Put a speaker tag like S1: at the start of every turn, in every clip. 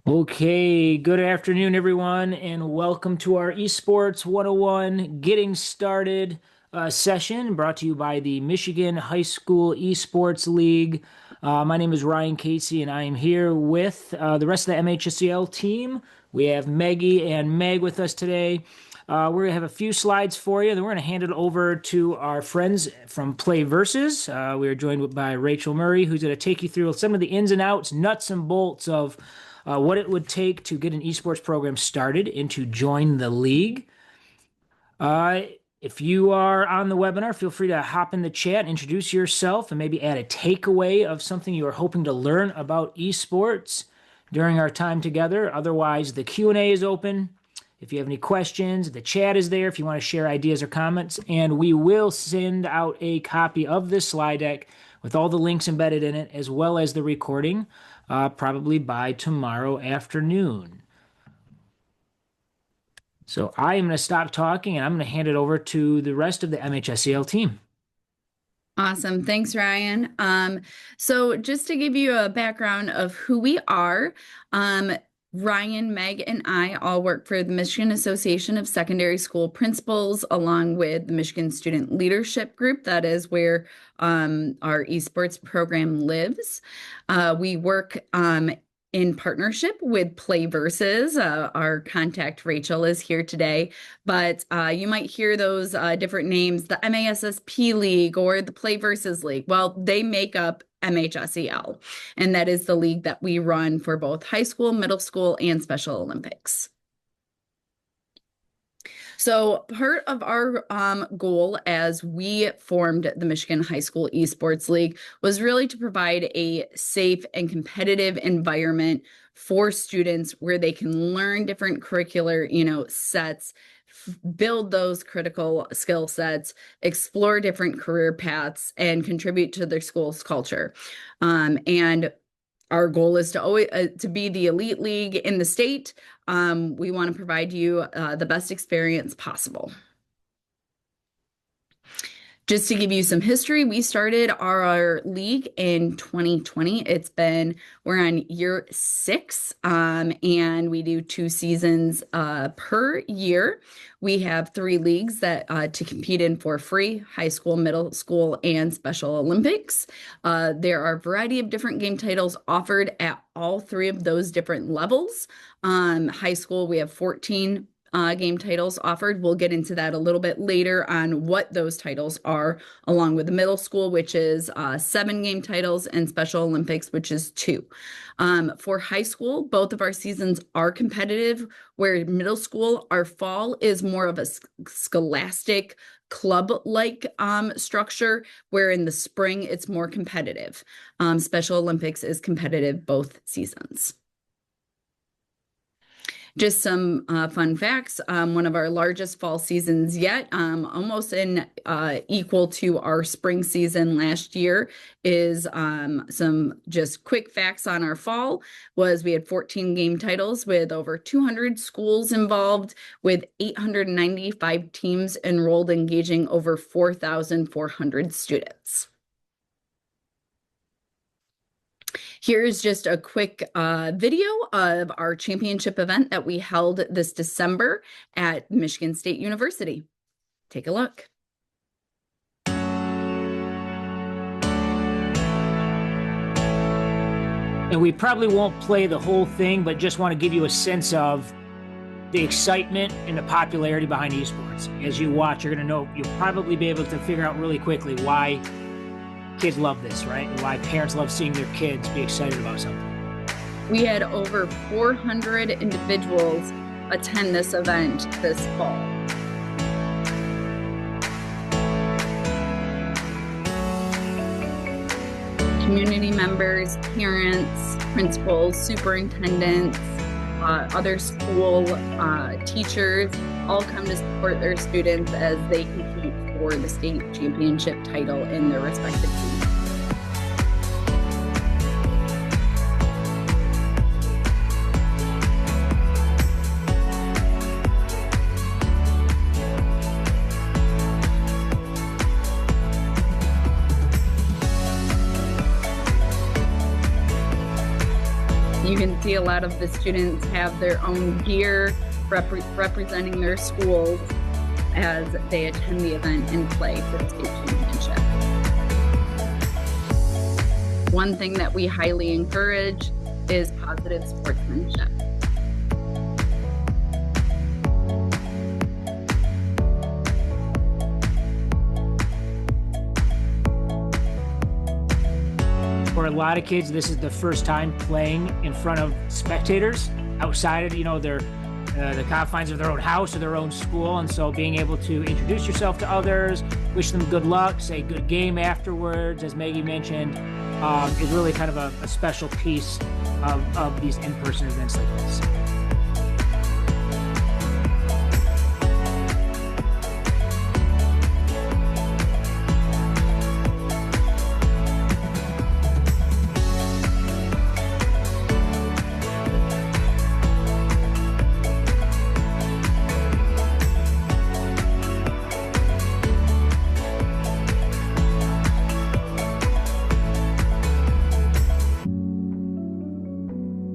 S1: Okay, good afternoon, everyone, and welcome to our Esports 101 Getting Started session brought to you by the Michigan High School Esports League. My name is Ryan Casey, and I am here with the rest of the MHSEL team. We have Maggie and Meg with us today. We're going to have a few slides for you, then we're going to hand it over to our friends from Play Versus. We are joined by Rachel Murray, who's going to take you through some of the ins and outs, nuts and bolts of what it would take to get an esports program started and to join the league. If you are on the webinar, feel free to hop in the chat, introduce yourself, and maybe add a takeaway of something you are hoping to learn about esports during our time together. Otherwise, the Q&A is open. If you have any questions, the chat is there if you want to share ideas or comments, and we will send out a copy of this slide deck with all the links embedded in it, as well as the recording, probably by tomorrow afternoon. So I am going to stop talking and I'm going to hand it over to the rest of the MHSEL team.
S2: Awesome. Thanks, Ryan. So just to give you a background of who we are, Ryan, Meg, and I all work for the Michigan Association of Secondary School Principals, along with the Michigan Student Leadership Group. That is where our esports program lives. We work in partnership with Play Versus. Our contact, Rachel, is here today, but you might hear those different names, the MASSP League or the Play Versus League. Well, they make up MHSEL, and that is the league that we run for both high school, middle school, and Special Olympics. So part of our goal as we formed the Michigan High School Esports League was really to provide a safe and competitive environment for students where they can learn different curricular, sets, build those critical skill sets, explore different career paths, and contribute to their school's culture. And our goal is to always to be the elite league in the state. We want to provide you the best experience possible. Just to give you some history, we started our league in 2020. We're on year 6, and we do 2 seasons per year. We have 3 leagues that to compete in for free: high school, middle school, and Special Olympics. There are a variety of different game titles offered at all 3 of those different levels. High school, we have 14 game titles offered. We'll get into that a little bit later on what those titles are, along with the middle school, which is 7 game titles, and Special Olympics, which is 2. For high school, both of our seasons are competitive, where middle school, our fall is more of a scholastic club-like structure, where in the spring it's more competitive. Special Olympics is competitive both seasons. Just some fun facts. One of our largest fall seasons yet, almost equal to our spring season last year, is some just quick facts on our fall. We had 14 game titles with over 200 schools involved, with 895 teams enrolled, engaging over 4,400 students. Here's just a quick video of our championship event that we held this December at Michigan State University. Take a look.
S1: And we probably won't play the whole thing, but just want to give you a sense of the excitement and the popularity behind esports. As you watch, you're going to know, you'll probably be able to figure out really quickly why kids love this, right? And why parents love seeing their kids be excited about something.
S2: We had over 400 individuals attend this event this fall. Community members, parents, principals, superintendents, other school teachers all come to support their students as they compete for the state championship title in their respective teams. You can see a lot of the students have their own gear representing their schools as they attend the event and play for the state championship. One thing that we highly encourage is positive sportsmanship.
S1: For a lot of kids, this is the first time playing in front of spectators outside of, their the confines of their own house or their own school. And so being able to introduce yourself to others, wish them good luck, say good game afterwards, as Maggie mentioned, is really kind of a special piece of these in-person events like this.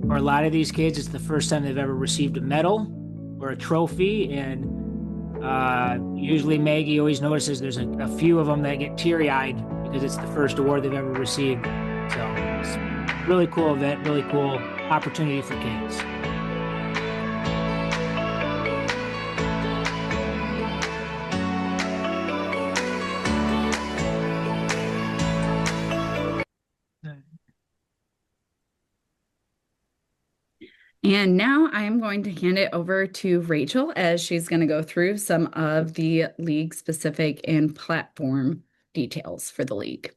S1: For a lot of these kids, it's the first time they've ever received a medal or a trophy. And usually Maggie always notices there's a few of them that get teary-eyed because it's the first award they've ever received. So it's a really cool event, really cool opportunity for kids.
S2: And now I am going to hand it over to Rachel as she's going to go through some of the league specific and platform details for the league.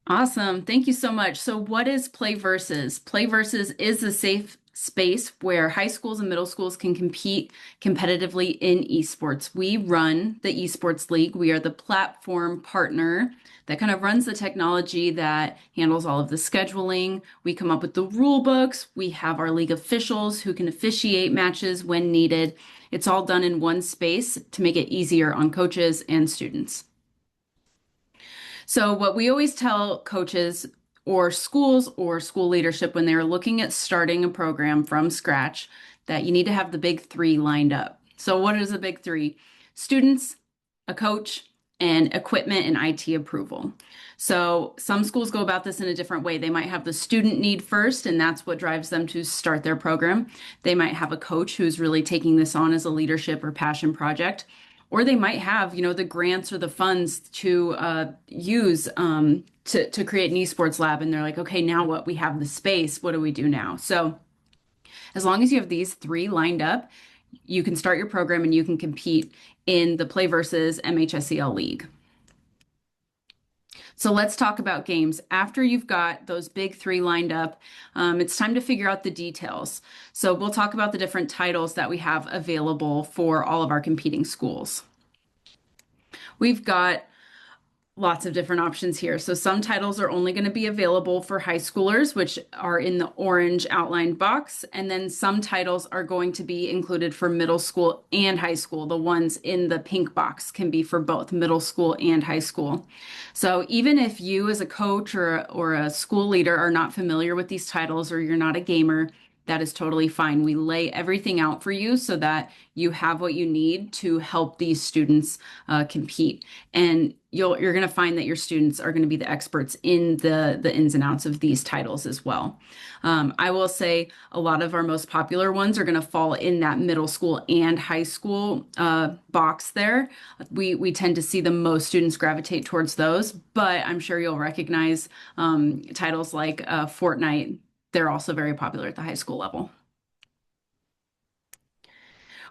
S3: Awesome. Thank you so much. So what is Play Versus? Play Versus is a safe space where high schools and middle schools can compete competitively in esports. We run the Esports League. We are the platform partner that kind of runs the technology that handles all of the scheduling. We come up with the rule books. We have our league officials who can officiate matches when needed. It's all done in one space to make it easier on coaches and students. So what we always tell coaches or schools or school leadership when they're looking at starting a program from scratch, that you need to have the big three lined up. So what is the big three? Students, a coach, and equipment and IT approval. So some schools go about this in a different way. They might have the student need first, and that's what drives them to start their program. They might have a coach who's really taking this on as a leadership or passion project. Or they might have, the grants or the funds to use to create an esports lab. And they're like, okay, now what? We have the space. What do we do now? So as long as you have these three lined up, you can start your program and you can compete in the Play Versus MHSEL League. So let's talk about games. After you've got those big three lined up, it's time to figure out the details. So we'll talk about the different titles that we have available for all of our competing schools. We've got lots of different options here. So some titles are only going to be available for high schoolers, which are in the orange outlined box. And then some titles are going to be included for middle school and high school. The ones in the pink box can be for both middle school and high school. So even if you as a coach or a school leader are not familiar with these titles or you're not a gamer, that is totally fine. We lay everything out for you so that you have what you need to help these students compete. And you're going to find that your students are going to be the experts in the ins and outs of these titles as well. I will say a lot of our most popular ones are going to fall in that middle school and high school box there. We tend to see the most students gravitate towards those, but I'm sure you'll recognize titles like Fortnite. They're also very popular at the high school level.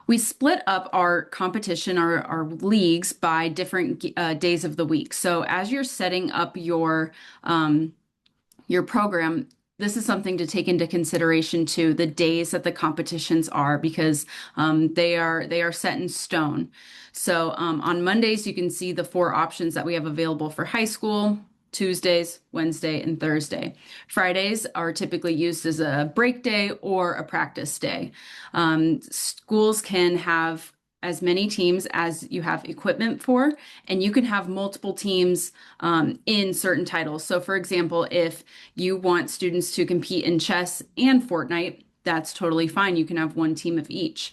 S3: We split up our competition, our leagues by different days of the week. So as you're setting up your program, this is something to take into consideration too, the days that the competitions are, because they are set in stone. So on Mondays, you can see the 4 options that we have available for high school: Tuesdays, Wednesday, and Thursday. Fridays are typically used as a break day or a practice day. Schools can have as many teams as you have equipment for, and you can have multiple teams in certain titles. So, for example, if you want students to compete in chess and Fortnite, that's totally fine. You can have one team of each.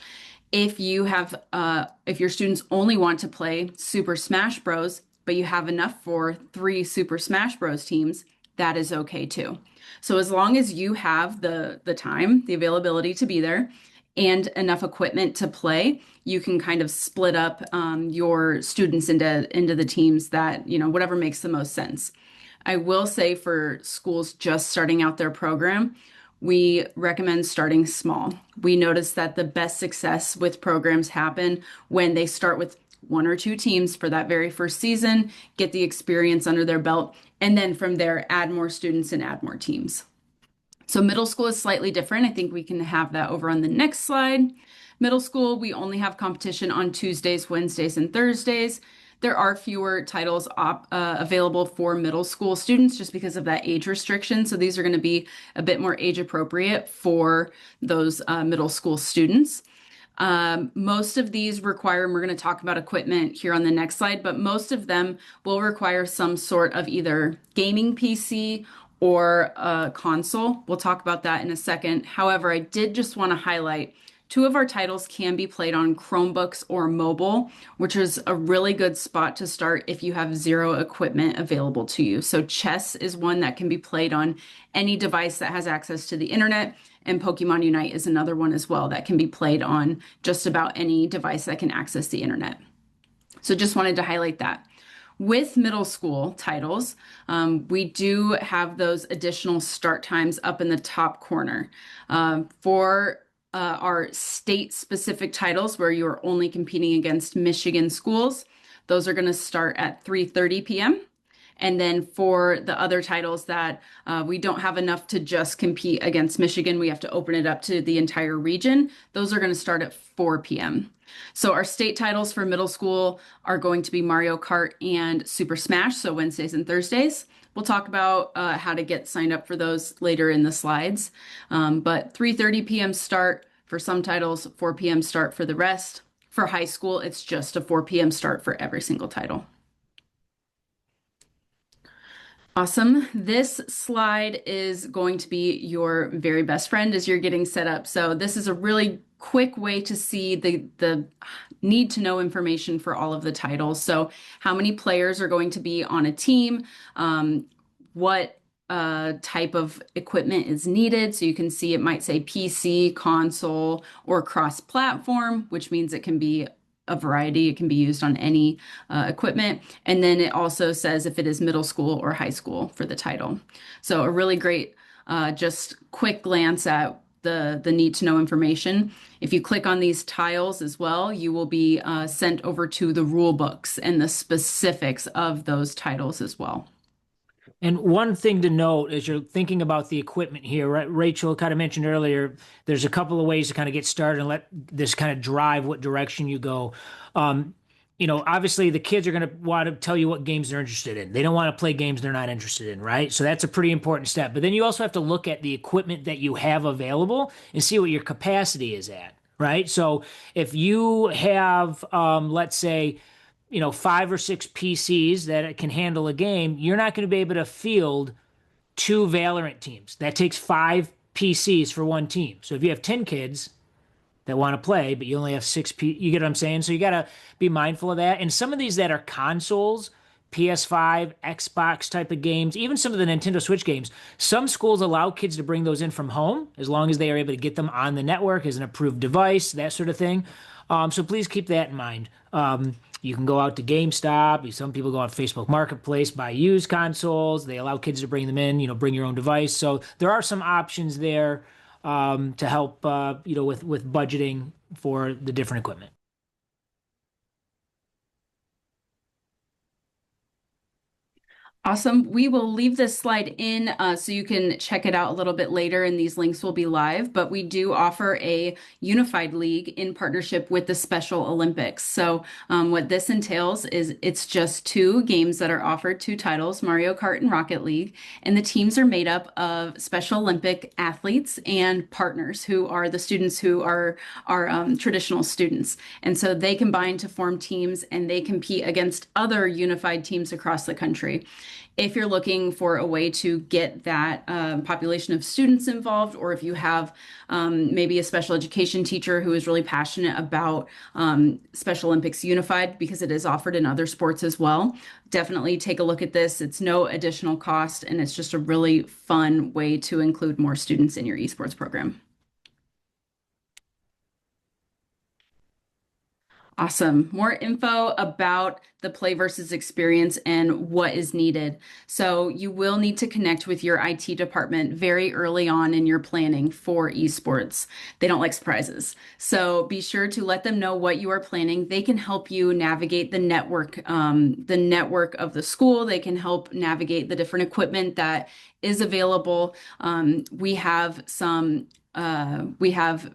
S3: If your students only want to play Super Smash Bros, but you have enough for 3 Super Smash Bros teams, that is okay too. So as long as you have the time, the availability to be there, and enough equipment to play, you can kind of split up your students into the teams that, whatever makes the most sense. I will say for schools just starting out their program, we recommend starting small. We notice that the best success with programs happen when they start with 1 or 2 teams for that very first season, get the experience under their belt, and then from there, add more students and add more teams. So middle school is slightly different. I think we can have that over on the next slide. Middle school, we only have competition on Tuesdays, Wednesdays, and Thursdays. There are fewer titles available for middle school students just because of that age restriction. So these are going to be a bit more age appropriate for those middle school students. Most of these require, and we're going to talk about equipment here on the next slide, but most of them will require some sort of either gaming PC or a console. We'll talk about that in a second. However, I did just want to highlight 2 of our titles can be played on Chromebooks or mobile, which is a really good spot to start if you have 0 equipment available to you. So chess is one that can be played on any device that has access to the internet, and Pokemon Unite is another one as well that can be played on just about any device that can access the internet. So just wanted to highlight that. With middle school titles, we do have those additional start times up in the top corner. For our state-specific titles where you are only competing against Michigan schools, those are going to start at 3:30 p.m. And then for the other titles that we don't have enough to just compete against Michigan, we have to open it up to the entire region. Those are going to start at 4 p.m. So our state titles for middle school are going to be Mario Kart and Super Smash, so Wednesdays and Thursdays. We'll talk about how to get signed up for those later in the slides. But 3:30 p.m. start for some titles, 4 p.m. start for the rest. For high school, it's just a 4 p.m. start for every single title. Awesome. This slide is going to be your very best friend as you're getting set up. So this is a really quick way to see the need to know information for all of the titles. So how many players are going to be on a team, what type of equipment is needed. So you can see it might say PC, console, or cross-platform, which means it can be a variety. It can be used on any equipment. And then it also says if it is middle school or high school for the title. So a really great, just quick glance at the need to know information. If you click on these tiles as well, you will be sent over to the rule books and the specifics of those titles as well.
S1: And one thing to note as you're thinking about the equipment here, right? Rachel kind of mentioned earlier, there's a couple of ways to kind of get started and let this kind of drive what direction you go. Obviously the kids are going to want to tell you what games they're interested in. They don't want to play games they're not interested in, right? So that's a pretty important step. But then you also have to look at the equipment that you have available and see what your capacity is at, right? So if you have, let's say, 5 or 6 PCs that can handle a game, you're not going to be able to field 2 Valorant teams. That takes 5 PCs for one team. So if you have 10 kids that want to play, but you only have 6 you get what I'm saying? So you got to be mindful of that. And some of these that are consoles, PS5, Xbox type of games, even some of the Nintendo Switch games, some schools allow kids to bring those in from home as long as they are able to get them on the network as an approved device, that sort of thing. So please keep that in mind. You can go out to GameStop. Some people go on Facebook Marketplace, buy used consoles. They allow kids to bring them in, bring your own device. So there are some options there to help, with budgeting for the different equipment.
S3: Awesome. We will leave this slide in so you can check it out a little bit later, and these links will be live. But we do offer a unified league in partnership with the Special Olympics. So, what this entails is it's just two games that are offered, two titles, Mario Kart and Rocket League. And the teams are made up of Special Olympic athletes and partners who are the students who are traditional students. And so they combine to form teams and they compete against other unified teams across the country. If you're looking for a way to get that population of students involved, or if you have maybe a special education teacher who is really passionate about Special Olympics Unified, because it is offered in other sports as well, definitely take a look at this. It's no additional cost, and it's just a really fun way to include more students in your esports program. Awesome. More info about the Play versus experience and what is needed. So you will need to connect with your IT department very early on in your planning for esports. They don't like surprises. So be sure to let them know what you are planning. They can help you navigate the network of the school. They can help navigate the different equipment that is available. We have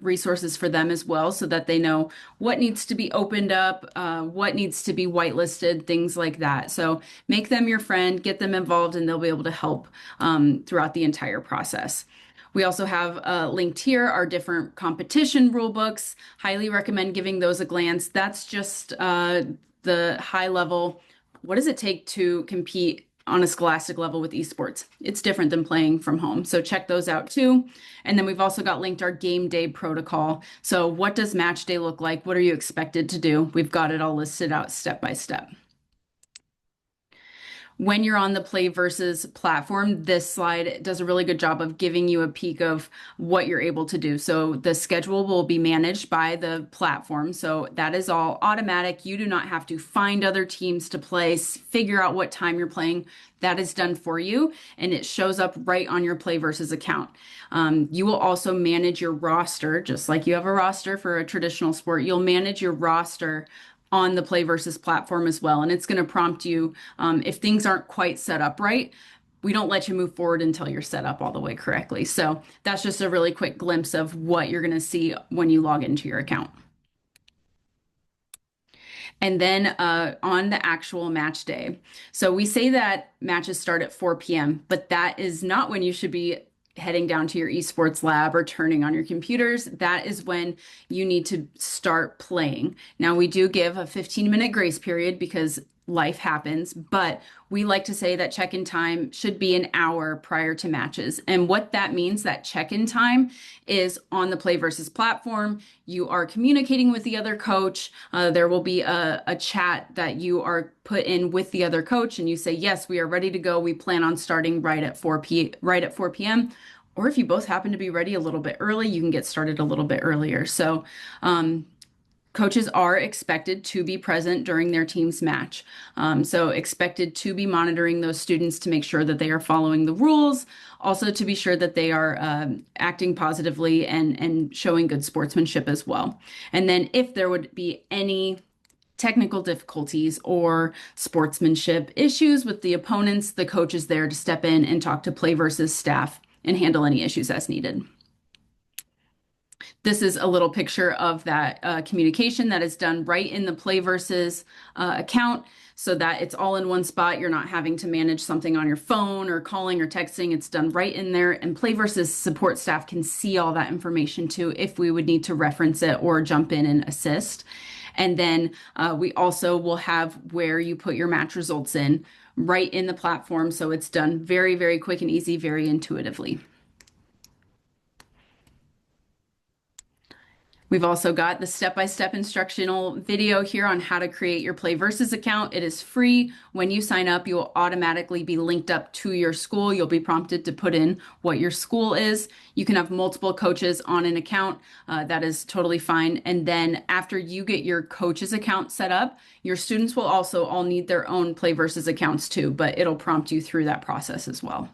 S3: resources for them as well so that they know what needs to be opened up, what needs to be whitelisted, things like that. So make them your friend, get them involved, and they'll be able to help throughout the entire process. We also have linked here our different competition rule books. Highly recommend giving those a glance. That's just the high level. What does it take to compete on a scholastic level with esports? It's different than playing from home. So check those out too. And then we've also got linked our game day protocol. So what does match day look like? What are you expected to do? We've got it all listed out step by step. When you're on the Play versus platform, this slide does a really good job of giving you a peek of what you're able to do. So the schedule will be managed by the platform. So that is all automatic. You do not have to find other teams to play, figure out what time you're playing. That is done for you, and it shows up right on your Play versus account. You will also manage your roster, just like you have a roster for a traditional sport. You'll manage your roster on the Play versus platform as well. And it's going to prompt you if things aren't quite set up right. We don't let you move forward until you're set up all the way correctly. So that's just a really quick glimpse of what you're going to see when you log into your account. And then on the actual match day. So we say that matches start at 4 p.m., but that is not when you should be heading down to your esports lab or turning on your computers. That is when you need to start playing. Now, we do give a 15-minute grace period because life happens, but we like to say that check-in time should be an hour prior to matches. And what that means, that check-in time, is on the Play versus platform. You are communicating with the other coach. There will be a chat that you are put in with the other coach, and you say, yes, we are ready to go. We plan on starting right at 4 p.m. Or if you both happen to be ready a little bit early, you can get started a little bit earlier. So coaches are expected to be present during their team's match. So expected to be monitoring those students to make sure that they are following the rules, also to be sure that they are acting positively and showing good sportsmanship as well. And then if there would be any technical difficulties or sportsmanship issues with the opponents, the coach is there to step in and talk to Play versus staff and handle any issues as needed. This is a little picture of that communication that is done right in the Play versus account so that it's all in one spot. You're not having to manage something on your phone or calling or texting. It's done right in there. And Play versus support staff can see all that information too if we would need to reference it or jump in and assist. And then we also will have where you put your match results in right in the platform. So it's done very, very quick and easy, very intuitively. We've also got the step-by-step instructional video here on how to create your Play versus account. It is free. When you sign up, you will automatically be linked up to your school. You'll be prompted to put in what your school is. You can have multiple coaches on an account. That is totally fine. And then after you get your coach's account set up, your students will also all need their own Play versus accounts too, but it'll prompt you through that process as well.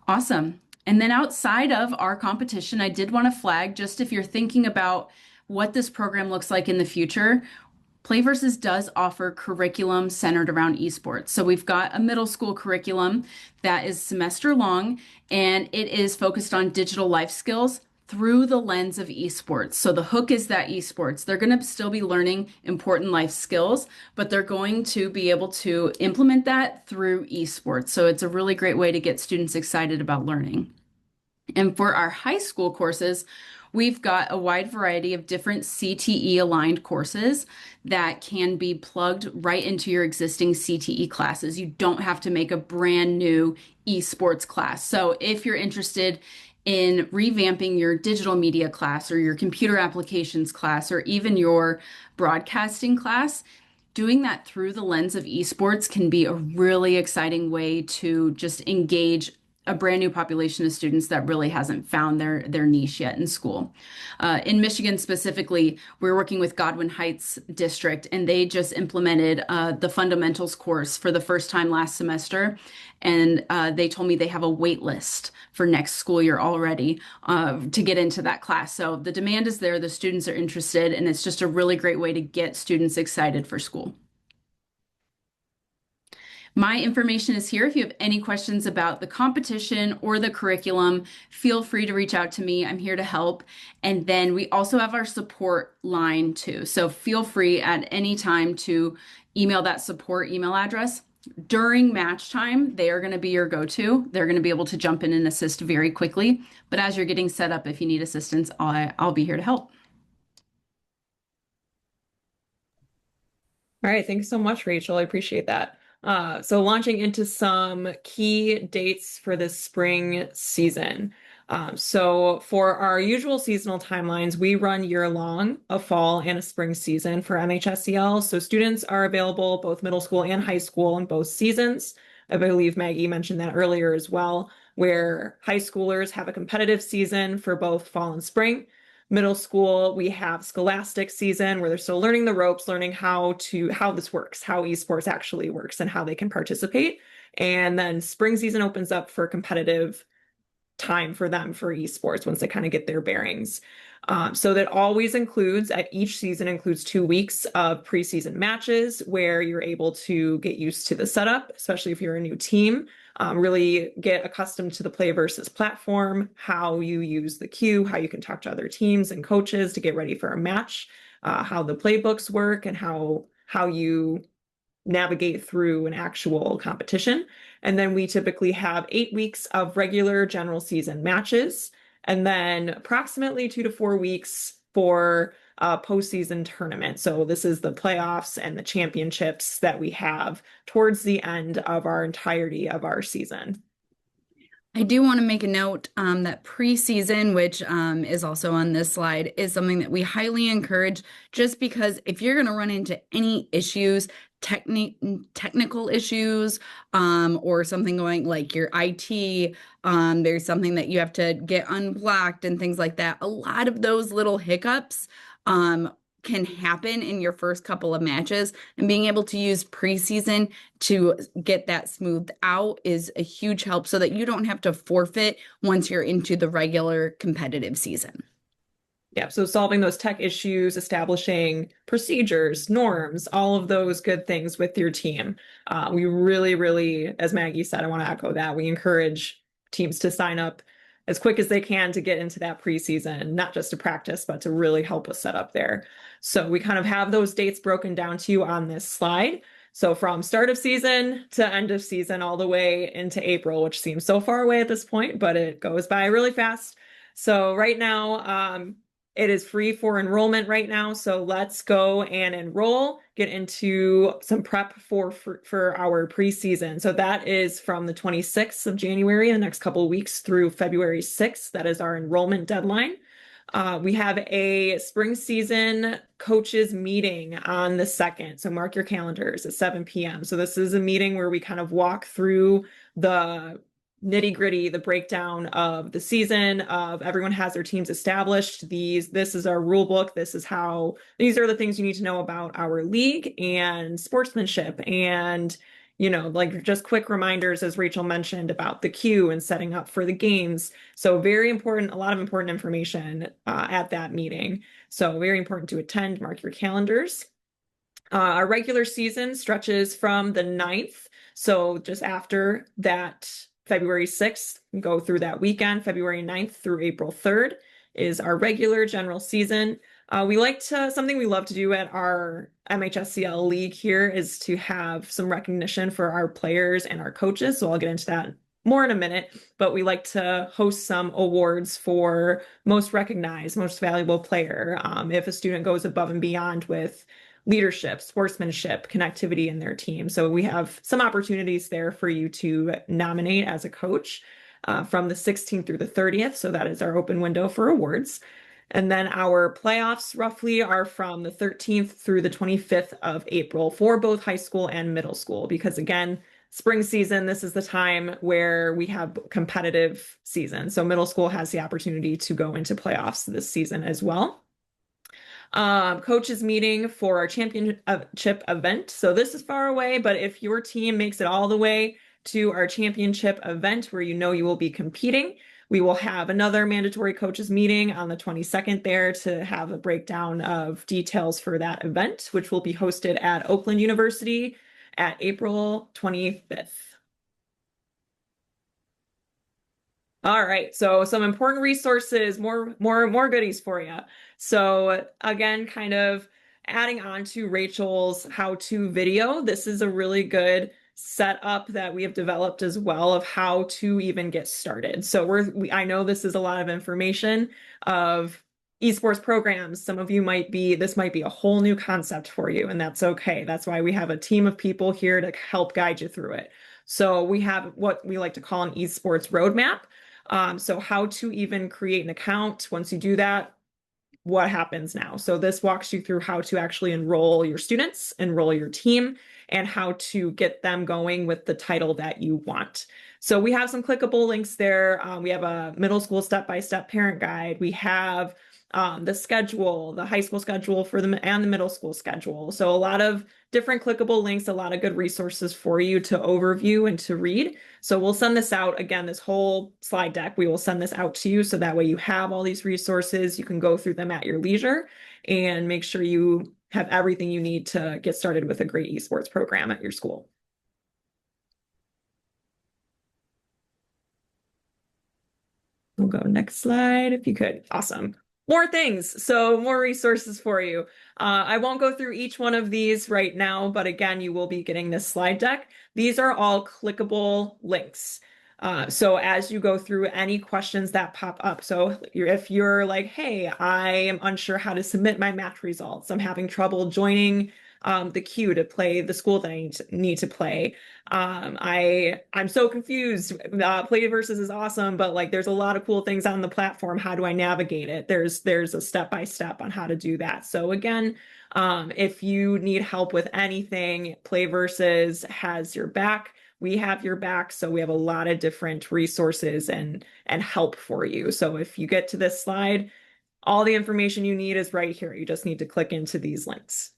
S3: Awesome. And then outside of our competition, I did want to flag, just if you're thinking about what this program looks like in the future, Playversus does offer curriculum centered around esports. So we've got a middle school curriculum that is semester long, and it is focused on digital life skills through the lens of esports. So the hook is that esports. They're going to still be learning important life skills, but they're going to be able to implement that through esports. So it's a really great way to get students excited about learning. And for our high school courses, we've got a wide variety of different CTE aligned courses that can be plugged right into your existing CTE classes. You don't have to make a brand new esports class. So if you're interested in revamping your digital media class or your computer applications class or even your broadcasting class, doing that through the lens of esports can be a really exciting way to just engage a brand new population of students that really hasn't found their niche yet in school. In Michigan specifically, we're working with Godwin Heights District, and they just implemented the fundamentals course for the first time last semester. And they told me they have a wait list for next school year already to get into that class. So the demand is there, the students are interested, and it's just a really great way to get students excited for school. My information is here. If you have any questions about the competition or the curriculum, feel free to reach out to me. I'm here to help. And then we also have our support line too. So feel free at any time to email that support email address. During match time, they are going to be your go-to. They're going to be able to jump in and assist very quickly. But as you're getting set up, if you need assistance, I'll be here to help.
S4: All right, thanks so much, Rachel. I appreciate that. So launching into some key dates for the spring season. So for our usual seasonal timelines, we run year-long, a fall and a spring season for MHSEL. So students are available both middle school and high school in both seasons. I believe Maggie mentioned that earlier as well, where high schoolers have a competitive season for both fall and spring. Middle school, we have scholastic season where they're still learning the ropes, learning how this works, how esports actually works and how they can participate. And then spring season opens up for competitive time for them for esports once they kind of get their bearings. So that always includes, at each season includes 2 weeks of preseason matches where you're able to get used to the setup, especially if you're a new team. Really get accustomed to the Playversus platform, how you use the queue, how you can talk to other teams and coaches to get ready for a match, how the playbooks work, and how you navigate through an actual competition. And then we typically have 8 weeks of regular general season matches, and then approximately 2 to 4 weeks for postseason tournament. So this is the playoffs and the championships that we have towards the end of our entirety of our season.
S2: I do want to make a note that preseason, which is also on this slide, is something that we highly encourage just because if you're going to run into any issues, technical issues, or something going like your IT, there's something that you have to get unblocked and things like that. A lot of those little hiccups can happen in your first couple of matches, and being able to use preseason to get that smoothed out is a huge help so that you don't have to forfeit once you're into the regular competitive season.
S4: Yeah, so solving those tech issues, establishing procedures, norms, all of those good things with your team. We really, as Maggie said, I want to echo that. We encourage teams to sign up as quick as they can to get into that preseason, not just to practice, but to really help us set up there. So we kind of have those dates broken down to you on this slide. So from start of season to end of season, all the way into April, which seems so far away at this point, but it goes by really fast. So right now, it is free for enrollment right now. So let's go and enroll, get into some prep for our preseason. So that is from the 26th of January, the next couple of weeks through February 6th. That is our enrollment deadline. We have a spring season coaches meeting on the 2nd. So mark your calendars at 7 p.m. So this is a meeting where we kind of walk through the nitty gritty, the breakdown of the season, of everyone has their teams established. This is our rule book. These are the things you need to know about our league and sportsmanship, and like just quick reminders, as Rachel mentioned, about the queue and setting up for the games. So very important, a lot of important information at that meeting. So very important to attend, mark your calendars. Our regular season stretches from the 9th, so just after that February 6th, go through that weekend, February 9th through April 3rd is our regular general season. Something we love to do at our MHSEL league here is to have some recognition for our players and our coaches. So I'll get into that more in a minute, but we like to host some awards for most recognized, most valuable player. If a student goes above and beyond with leadership, sportsmanship, connectivity in their team. So we have some opportunities there for you to nominate as a coach from the 16th through the 30th. So that is our open window for awards. And then our playoffs roughly are from the 13th through the 25th of April for both high school and middle school, because again, spring season, this is the time where we have competitive season. So middle school has the opportunity to go into playoffs this season as well. Coaches meeting for our championship event. So this is far away, but if your team makes it all the way to our championship event where you know you will be competing, we will have another mandatory coaches meeting on the 22nd there to have a breakdown of details for that event, which will be hosted at Oakland University at April 25th. All right, so some important resources, more goodies for you. So again, kind of adding on to Rachel's how-to video, this is a really good setup that we have developed as well of how to even get started. So I know this is a lot of information of esports programs. Some of you this might be a whole new concept for you, and that's okay. That's why we have a team of people here to help guide you through it. So we have what we like to call an esports roadmap. So how to even create an account. Once you do that, what happens now? So this walks you through how to actually enroll your students, enroll your team, and how to get them going with the title that you want. So we have some clickable links there. We have a middle school step-by-step parent guide. We have the schedule, the high school schedule and the middle school schedule. So a lot of different clickable links, a lot of good resources for you to overview and to read. So we'll send this out again, this whole slide deck, we will send this out to you so that way you have all these resources, you can go through them at your leisure and make sure you have everything you need to get started with a great esports program at your school. We'll go next slide if you could. Awesome. More things, so more resources for you. I won't go through each one of these right now, but again, you will be getting this slide deck. These are all clickable links. So as you go through any questions that pop up, so if you're like, hey, I am unsure how to submit my match results, I'm having trouble joining the queue to play the school that I need to play. I'm so confused. Play versus is awesome, but like there's a lot of cool things on the platform. How do I navigate it? There's a step-by-step on how to do that. So again, if you need help with anything, Play versus has your back. We have your back. So we have a lot of different resources and help for you. So if you get to this slide, all the information you need is right here. You just need to click into these links.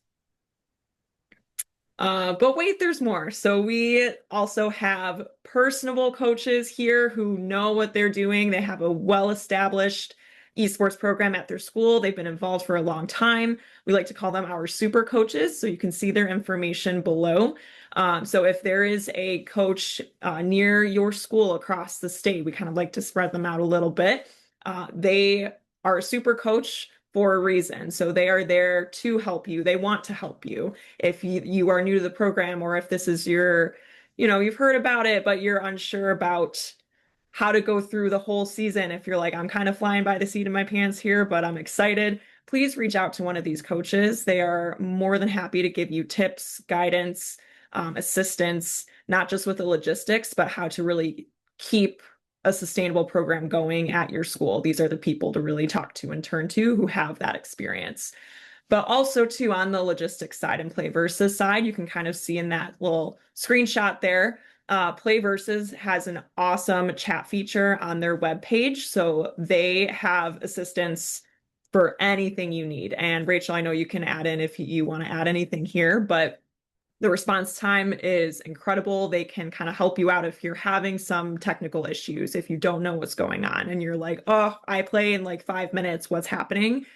S4: But wait, there's more. So we also have personable coaches here who know what they're doing. They have a well-established esports program at their school. They've been involved for a long time. We like to call them our super coaches. So you can see their information below. So if there is a coach near your school across the state, we kind of like to spread them out a little bit. They are a super coach for a reason. So they are there to help you. They want to help you. If you are new to the program, or if this is you've heard about it, but you're unsure about how to go through the whole season. If you're like, I'm kind of flying by the seat of my pants here, but I'm excited, please reach out to one of these coaches. They are more than happy to give you tips, guidance, assistance, not just with the logistics, but how to really keep a sustainable program going at your school. These are the people to really talk to and turn to who have that experience. But also too, on the logistics side and Play Versus side, you can kind of see in that little screenshot there, Play Versus has an awesome chat feature on their webpage. So they have assistance for anything you need. And Rachel, I know you can add in if you want to add anything here, but the response time is incredible. They can kind of help you out if you're having some technical issues, if you don't know what's going on and you're like, oh, I play in like 5 minutes, what's happening?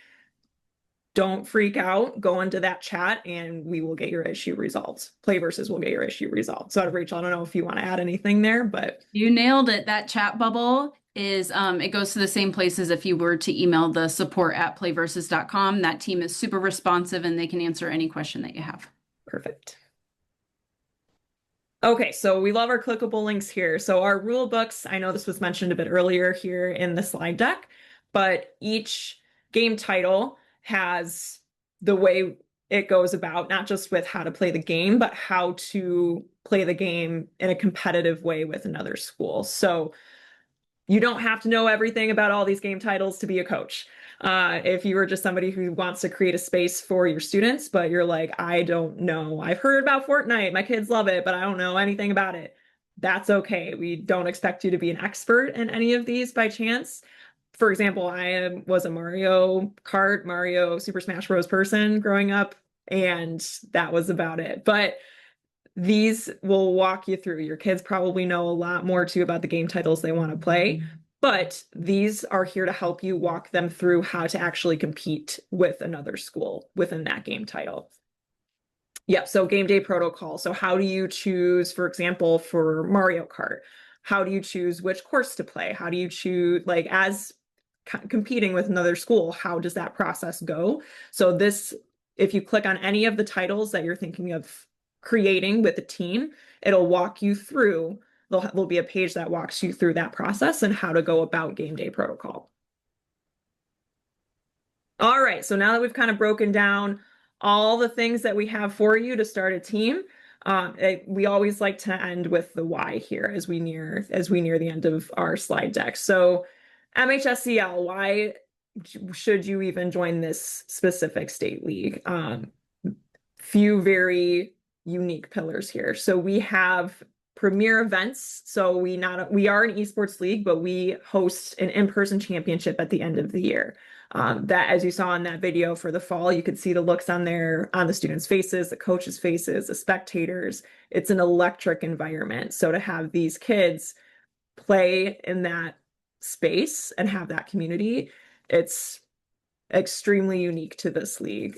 S4: don't freak out. Go into that chat and we will get your issue resolved. Playversus will get your issue resolved. So Rachel, I don't know if you want to add anything there, but
S3: You nailed it. That chat bubble is it goes to the same places if you were to email the support@playversus.com. That team is super responsive and they can answer any question that you have.
S4: perfect. Okay, so we love our clickable links here. So our rule books, I know this was mentioned a bit earlier here in the slide deck, but each game title has the way it goes about, not just with how to play the game, but how to play the game in a competitive way with another school. So you don't have to know everything about all these game titles to be a coach. If you are just somebody who wants to create a space for your students, but you're like, I don't know, I've heard about Fortnite, my kids love it, but I don't know anything about it. That's okay. We don't expect you to be an expert in any of these by chance. For example, was a Mario Kart, Mario Super Smash Bros. Person growing up, and that was about it. But these will walk you through. Your kids probably know a lot more too about the game titles they want to play, but these are here to help you walk them through how to actually compete with another school within that game title. Yeah, so game day protocol. So how do you choose, for example, for Mario Kart, how do you choose which course to play? How do you choose, like, as competing with another school, how does that process go? So this, if you click on any of the titles that you're thinking of creating with the team, it'll walk you through, there'll be a page that walks you through that process and how to go about game day protocol. All right, so now that we've kind of broken down all the things that we have for you to start a team, we always like to end with the why here as we near the end of our slide deck. So MHSEL, why should you even join this specific state league? Few very unique pillars here. So we have premier events. So we are an esports league, but we host an in-person championship at the end of the year. That, as you saw in that video for the fall, you could see the looks on the students' faces, the coaches' faces, the spectators. It's an electric environment. So to have these kids play in that space and have that community, it's extremely unique to this league.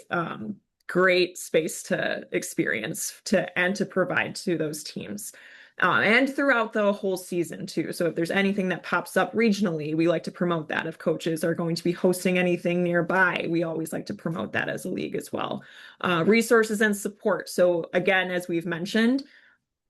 S4: Great space to experience and to provide to those teams. And throughout the whole season too. So if there's anything that pops up regionally, we like to promote that. If coaches are going to be hosting anything nearby, we always like to promote that as a league as well. Resources and support. So again, as we've mentioned,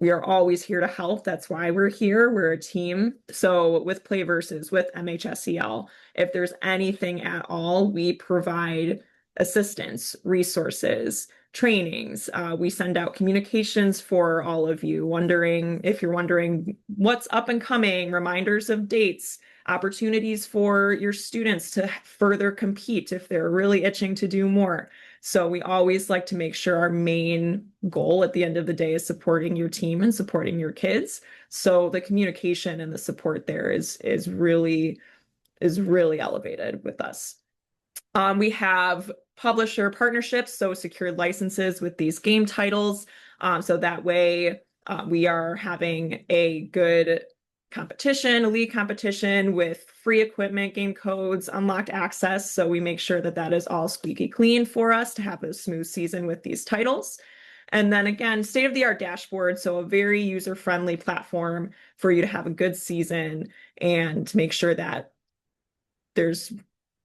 S4: we are always here to help. That's why we're here. We're a team. So with Playversus, with MHSEL, if there's anything at all, we provide assistance, resources, trainings. We send out communications for all of you, if you're wondering what's up and coming, reminders of dates, opportunities for your students to further compete if they're really itching to do more. So we always like to make sure our main goal at the end of the day is supporting your team and supporting your kids. So the communication and the support there is really elevated with us. We have publisher partnerships, so secured licenses with these game titles. So that way we are having a good competition, a league competition with free equipment, game codes, unlocked access. So we make sure that that is all squeaky clean for us to have a smooth season with these titles. And then again, state-of-the-art dashboard. So a very user-friendly platform for you to have a good season and make sure that there's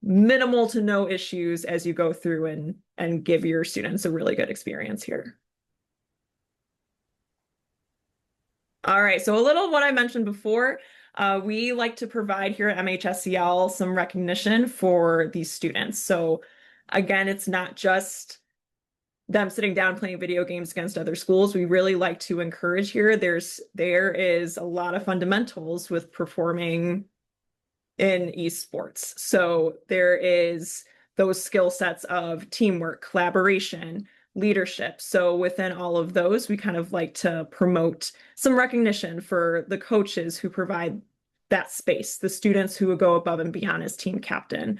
S4: minimal to no issues as you go through and give your students a really good experience here. All right, so a little of what I mentioned before, we like to provide here at MHSEL some recognition for these students. So again, it's not just them sitting down playing video games against other schools. We really like to encourage here. There is a lot of fundamentals with performing in esports. So there is those skill sets of teamwork, collaboration, leadership. So within all of those, we kind of like to promote some recognition for the coaches who provide that space, the students who would go above and beyond as team captain.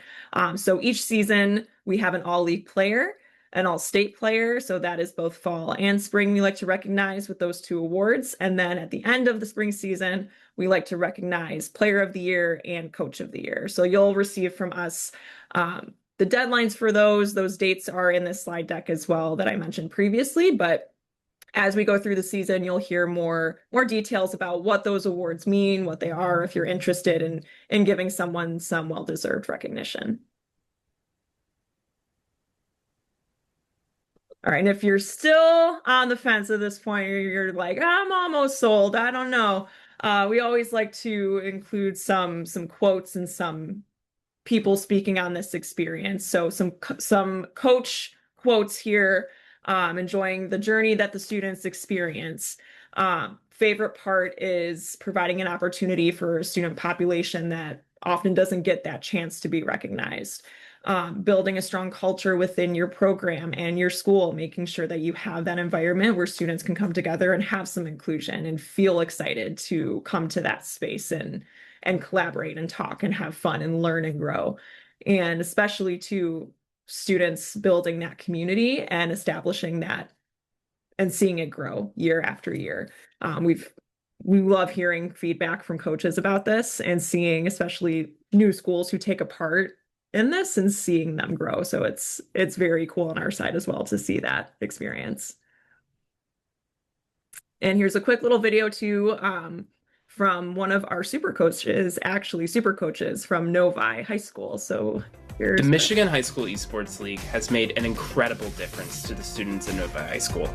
S4: So each season we have an all-league player, an all-state player. So that is both fall and spring. We like to recognize with those two awards. And then at the end of the spring season, we like to recognize player of the year and coach of the year. So you'll receive from us the deadlines for those dates are in this slide deck as well that I mentioned previously, but as we go through the season, you'll hear more details about what those awards mean, what they are, if you're interested in giving someone some well-deserved recognition. All right, and if you're still on the fence at this point, or you're like, I'm almost sold, I don't know. We always like to include some quotes and some people speaking on this experience. So some coach quotes here, enjoying the journey that the students experience. Favorite part is providing an opportunity for a student population that often doesn't get that chance to be recognized. Building a strong culture within your program and your school, making sure that you have that environment where students can come together and have some inclusion and feel excited to come to that space and collaborate and talk and have fun and learn and grow. And especially to students building that community and establishing that and seeing it grow year after year. We love hearing feedback from coaches about this and seeing especially new schools who take a part in this and seeing them grow. So it's very cool on our side as well to see that experience. And here's a quick little video too, from one of our super coaches from Novi High School. So here's
S5: the Michigan High School Esports League has made an incredible difference to the students in Novi High School.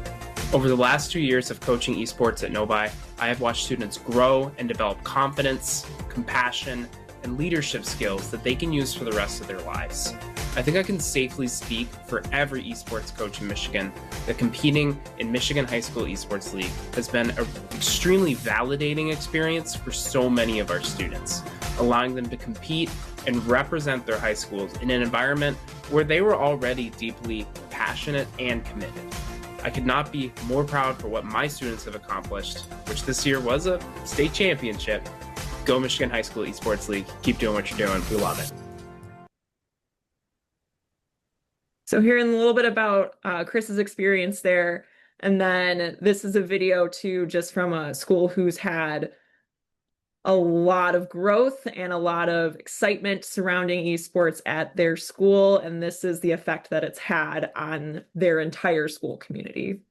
S5: Over the last 2 years of coaching esports at Novi, I have watched students grow and develop confidence, compassion, and leadership skills that they can use for the rest of their lives. I think I can safely speak for every esports coach in Michigan that competing in Michigan High School Esports League has been an extremely validating experience for so many of our students, allowing them to compete and represent their high schools in an environment where they were already deeply passionate and committed. I could not be more proud for what my students have accomplished, which this year was a state championship. Go Michigan High School Esports League. Keep doing what you're doing. We love it.
S4: So hearing a little bit about Chris's experience there, and then this is a video too, just from a school who's had a lot of growth and a lot of excitement surrounding esports at their school, and this is the effect that it's had on their entire school community.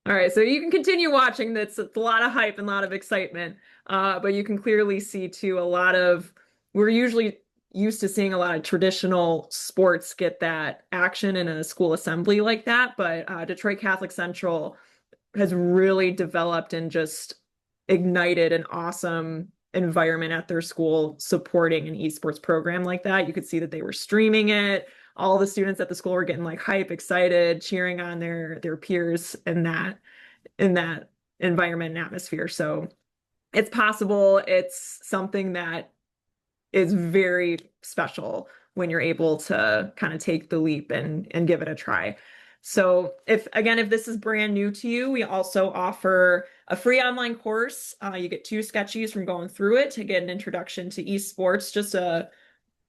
S4: All right, so you can continue watching. That's a lot of hype and a lot of excitement, but you can clearly see too we're usually used to seeing a lot of traditional sports get that action in a school assembly like that, but Detroit Catholic Central has really developed and just ignited an awesome environment at their school supporting an esports program like that. You could see that they were streaming it. All the students at the school were getting like hype, excited, cheering on their peers in that environment and atmosphere. So it's possible. It's something that is very special when you're able to kind of take the leap and give it a try. So if this is brand new to you, we also offer a free online course. You get 2 sketchies from going through it to get an introduction to esports, just a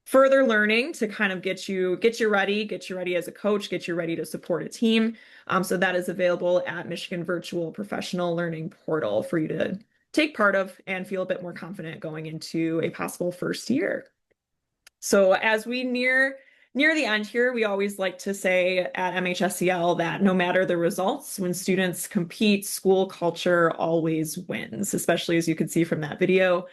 S4: further learning to kind of get you ready as a coach, get you ready to support a team. So that is available at Michigan Virtual Professional Learning Portal for you to take part of and feel a bit more confident going into a possible first year. So as we near the end here, we always like to say at MHSEL that no matter the results, when students compete, school culture always wins, especially as you can see from that video.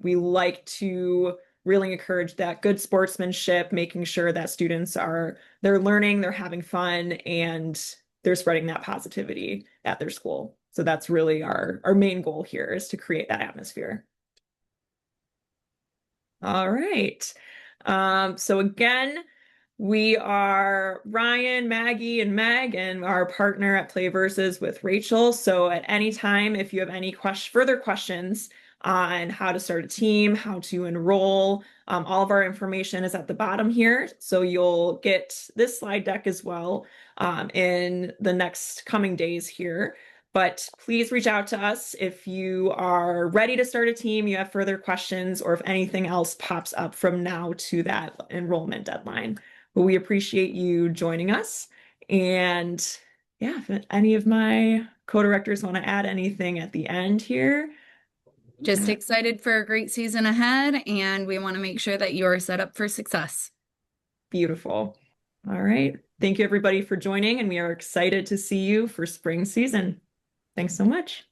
S4: We like to really encourage that good sportsmanship, making sure that students they're learning, they're having fun, and they're spreading that positivity at their school. So that's really our main goal here, is to create that atmosphere. All right. So again, we are Ryan, Maggie, and Meg, and our partner at Play Versus with Rachel. So at any time, if you have any further questions on how to start a team, how to enroll, all of our information is at the bottom here. So you'll get this slide deck as well in the next coming days here. But please reach out to us if you are ready to start a team, you have further questions, or if anything else pops up from now to that enrollment deadline. But we appreciate you joining us. And yeah, if any of my co-directors want to add anything at the end here.
S2: Just excited for a great season ahead, and we want to make sure that you are set up for success.
S4: Beautiful. All right. Thank you, everybody, for joining, and we are excited to see you for spring season. Thanks so much.